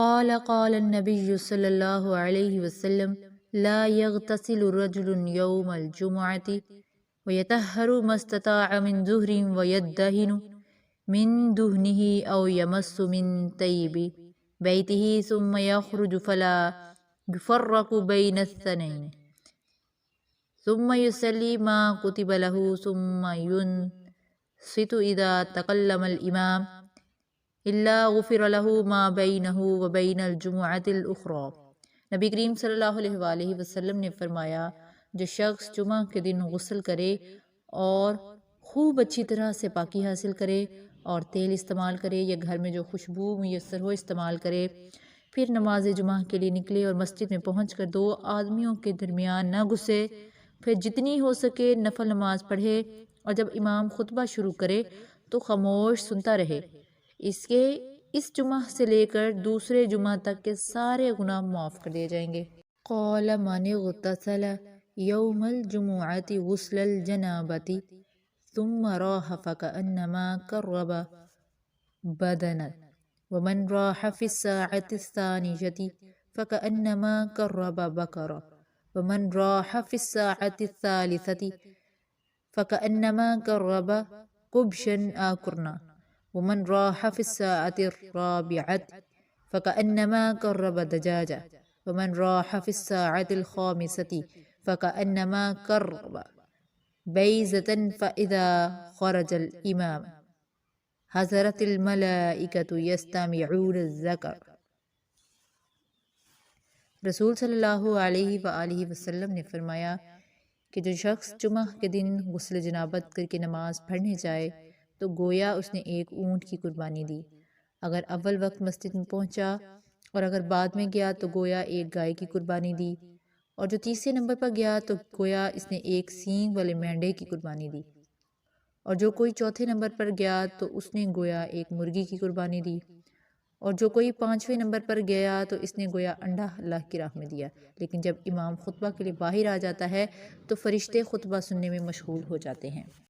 قال النبی صلی اللہ علیہ وسلم لا يغتسل رجل يوم الجمعة ويطهر ما استطاع من ظهر ويدهن من دهنه أو يمس من طيب بيته ثم يخرج فلا يفرق بين الثنين ثم يصلي ما كتب له ثم ينصت إذا تكلم الإمام إلا غفر له ما بينه وبين الجمعة الأخرى۔ نبی کریم صلی اللہ علیہ وآلہ وسلم نے فرمایا، جو شخص جمعہ کے دن غسل کرے اور خوب اچھی طرح سے پاکی حاصل کرے اور تیل استعمال کرے یا گھر میں جو خوشبو میسر ہو استعمال کرے، پھر نماز جمعہ کے لیے نکلے اور مسجد میں پہنچ کر دو آدمیوں کے درمیان نہ گھسے، پھر جتنی ہو سکے نفل نماز پڑھے اور جب امام خطبہ شروع کرے تو خاموش سنتا رہے، اس جمعہ سے لے کر دوسرے جمعہ تک کے سارے گناہ معاف کر دیے جائیں گے۔ قال من اغتسل یوم الجمعۃ غسل الجنابۃ ثم راح فكأنما قرب بدنا ومن راح في الساعة الثانية فكأنما قرب بقرة ومن راح في الساعة الثالثة فكأنما قرب كبشا آكرنا ومن راح في الساعة الرابعة فكأنما قرب دجاجة ومن راح في الساعة الخامسة فكأنما قرب بيزة فإذا خرج الإمام حضرت الملائكة يستمعون الذكر۔ رسول صلی اللہ علیہ وآلہ وسلم نے فرمایا کہ جو شخص جمعہ کے دن غسل جنابت کر کے نماز پڑھنے جائے تو گویا اس نے ایک اونٹ کی قربانی دی، اگر اول وقت مسجد میں پہنچا، اور اگر بعد میں گیا تو گویا ایک گائے کی قربانی دی، اور جو تیسرے نمبر پر گیا تو گویا اس نے ایک سینگ والے مینڈے کی قربانی دی، اور جو کوئی چوتھے نمبر پر گیا تو اس نے گویا ایک مرغی کی قربانی دی، اور جو کوئی پانچویں نمبر پر گیا تو اس نے گویا انڈا اللہ کی راہ میں دیا۔ لیکن جب امام خطبہ کے لیے باہر آ جاتا ہے تو فرشتے خطبہ سننے میں مشغول ہو جاتے ہیں۔